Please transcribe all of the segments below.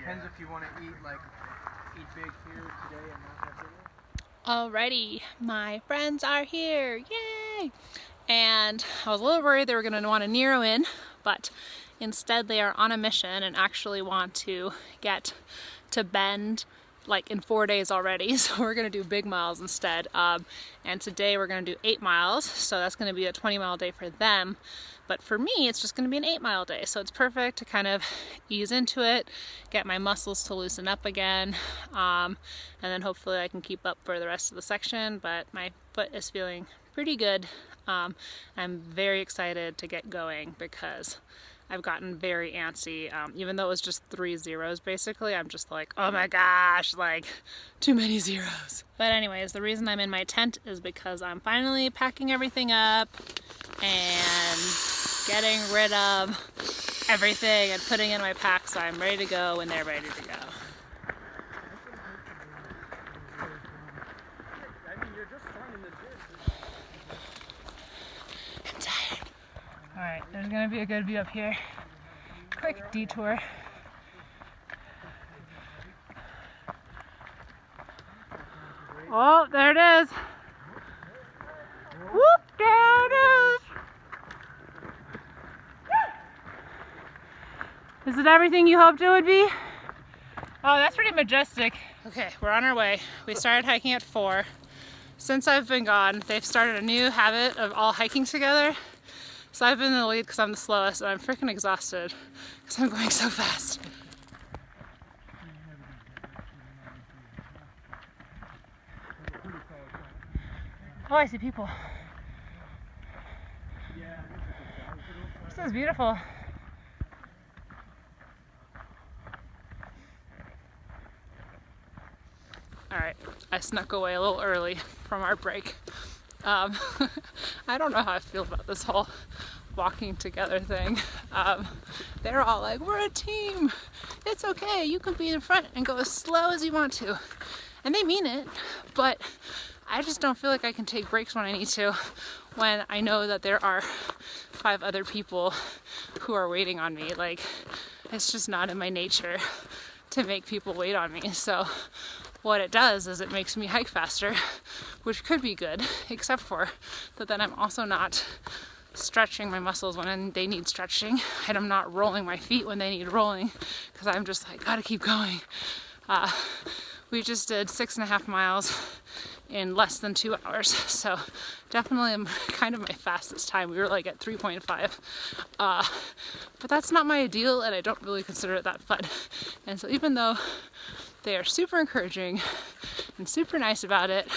depends if you want to eat big here today and not have dinner. Alrighty, my friends are here, yay! And I was a little worried they were going to want to narrow in, but instead they are on a mission and actually want to get to Bend like in 4 days already. So we're going to do big miles instead. And today we're going to do 8 miles, so that's going to be a 20-mile day for them. But for me, it's just going to be an 8-mile day. So it's perfect to kind of ease into it, get my muscles to loosen up again. And then hopefully I can keep up for the rest of the section, but my foot is feeling pretty good. I'm very excited to get going because I've gotten very antsy. Even though it was just 3 zeros basically, I'm just like, oh my gosh, like too many zeros. But anyways, the reason I'm in my tent is because I'm finally packing everything up and getting rid of everything and putting in my pack so I'm ready to go when they're ready to go. I'm tired. Alright, there's gonna be a good view up here. Quick detour. Oh, there it is. Whoop, there it is. Is it everything you hoped it would be? Oh, that's pretty majestic. Okay, we're on our way. We started hiking at 4. Since I've been gone, they've started a new habit of all hiking together. So I've been in the lead because I'm the slowest and I'm freaking exhausted because I'm going so fast. Oh, I see people. This is beautiful. Alright, I snuck away a little early from our break. I don't know how I feel about this whole walking together thing. They're all like, we're a team. It's okay, you can be in front and go as slow as you want to. And they mean it, but I just don't feel like I can take breaks when I need to, when I know that there are 5 other people who are waiting on me. Like, it's just not in my nature to make people wait on me. So what it does is it makes me hike faster, which could be good, except for that then I'm also not stretching my muscles when they need stretching, and I'm not rolling my feet when they need rolling, because I'm just like, gotta keep going. We just did 6.5 miles in less than 2 hours, so definitely I'm kind of my fastest time. We were like at 3.5, but that's not my ideal, and I don't really consider it that fun. And so even though they are super encouraging and super nice about it,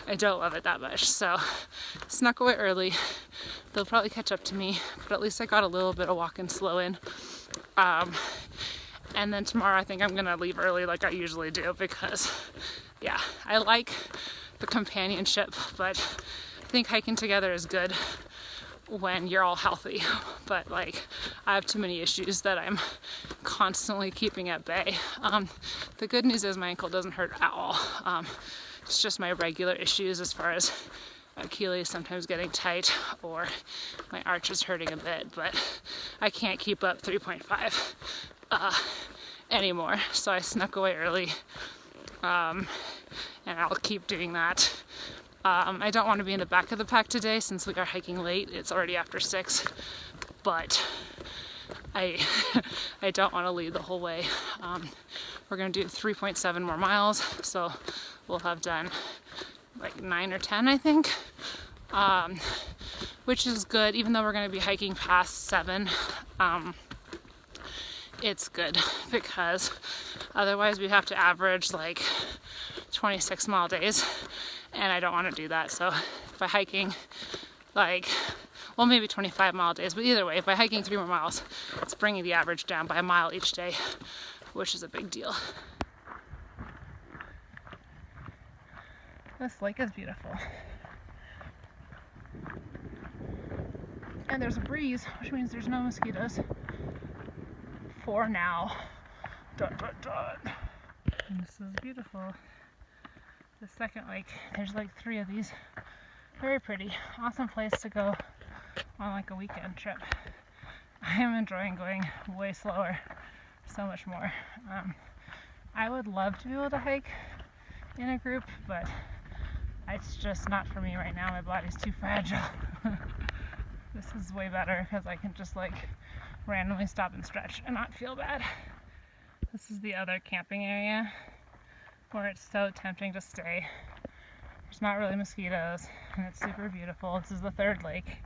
I don't love it that much. So snuck away early. They'll probably catch up to me, but at least I got a little bit of walk and slow in. And then tomorrow I think I'm gonna leave early like I usually do because, yeah, I like the companionship, but I think hiking together is good when you're all healthy. But like, I have too many issues that I'm constantly keeping at bay. The good news is my ankle doesn't hurt at all. It's just my regular issues as far as Achilles sometimes getting tight or my arch is hurting a bit, but I can't keep up 3.5 anymore. So I snuck away early, and I'll keep doing that. I don't want to be in the back of the pack today since we are hiking late. It's already after 6, but I don't want to lead the whole way. We're going to do 3.7 more miles, so we'll have done like 9 or 10, I think, which is good. Even though we're going to be hiking past 7, it's good because otherwise we have to average like 26-mile days, and I don't want to do that. So by hiking like, well, maybe 25-mile days, but either way, by hiking 3 more miles, it's bringing the average down by a mile each day, which is a big deal. This lake is beautiful. And there's a breeze, which means there's no mosquitoes. For now. Dun, dun, dun. And this is beautiful. The second lake, there's like 3 of these. Very pretty. Awesome place to go on like a weekend trip. I am enjoying going way slower so much more. I would love to be able to hike in a group, but it's just not for me right now. My body's too fragile. This is way better because I can just like randomly stop and stretch and not feel bad. This is the other camping area where it's so tempting to stay. There's not really mosquitoes and it's super beautiful. This is the third lake,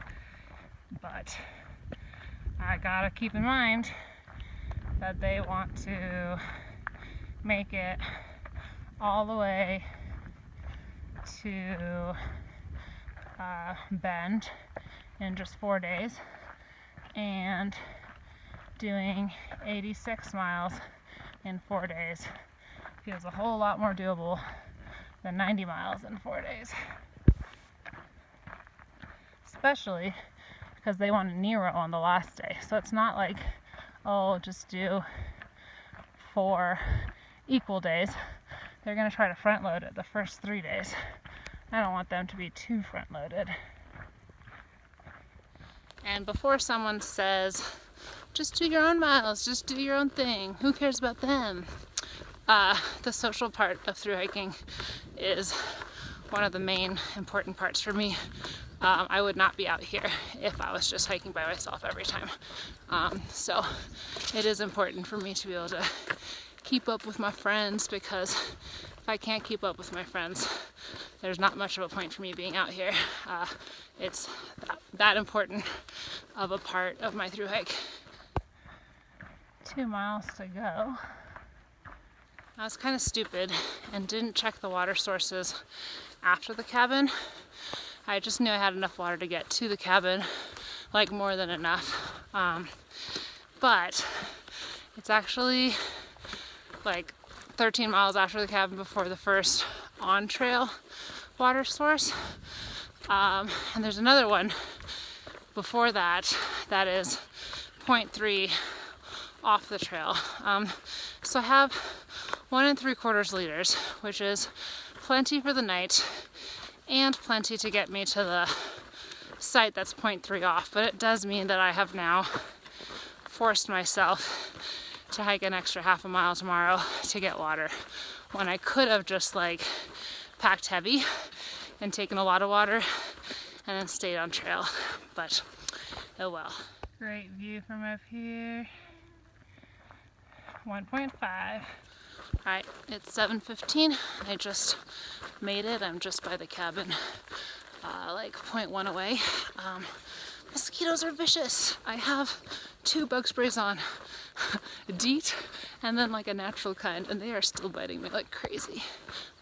but I gotta keep in mind that they want to make it all the way to Bend in just 4 days and doing 86 miles in 4 days feels a whole lot more doable than 90 miles in 4 days. Especially because they want a Nero on the last day. So it's not like, oh, just do 4 equal days. They're going to try to front load it the first 3 days. I don't want them to be too front loaded. And before someone says, just do your own miles, just do your own thing, who cares about them? The social part of thru hiking is one of the main important parts for me. I would not be out here if I was just hiking by myself every time. So it is important for me to be able to keep up with my friends, because if I can't keep up with my friends, there's not much of a point for me being out here. It's that important of a part of my thru hike. 2 miles to go. I was kind of stupid and didn't check the water sources after the cabin. I just knew I had enough water to get to the cabin, like more than enough. But it's actually like 13 miles after the cabin before the first on-trail water source. And there's another one before that that is 0.3 off the trail. So I have 1 3/4 liters, which is plenty for the night and plenty to get me to the site that's 0.3 off. But it does mean that I have now forced myself to hike an extra half a mile tomorrow to get water, when I could have just like packed heavy and taken a lot of water and then stayed on trail. But oh well. Great view from up here. 1.5. Alright, it's 7:15. I just made it. I'm just by the cabin, like 0.1 away. Mosquitoes are vicious. I have 2 bug sprays on, DEET and then like a natural kind, and they are still biting me like crazy.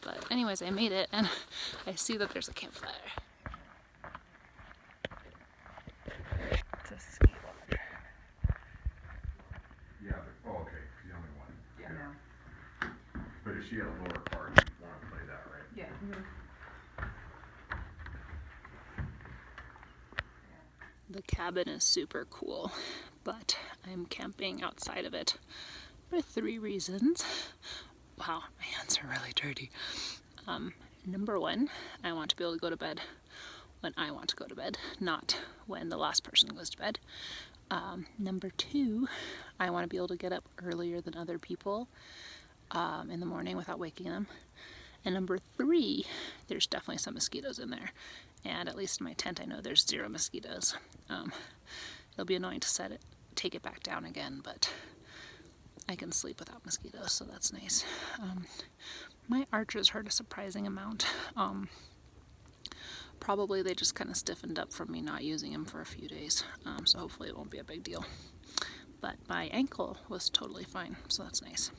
But anyways, I made it, and I see that there's a campfire. It's a ski lodge. Yeah, oh, okay, the only one. Yeah. Yeah. But if she had a lower part, you'd want to play that, right? Yeah. The cabin is super cool, but I'm camping outside of it for 3 reasons. Wow, my hands are really dirty. Number 1, I want to be able to go to bed when I want to go to bed, not when the last person goes to bed. Number 2, I want to be able to get up earlier than other people in the morning without waking them. And number 3, there's definitely some mosquitoes in there. And at least in my tent, I know there's 0 mosquitoes. It'll be annoying to take it back down again, but I can sleep without mosquitoes, so that's nice. My arches hurt a surprising amount. Probably they just kind of stiffened up from me not using them for a few days, so hopefully it won't be a big deal. But my ankle was totally fine, so that's nice.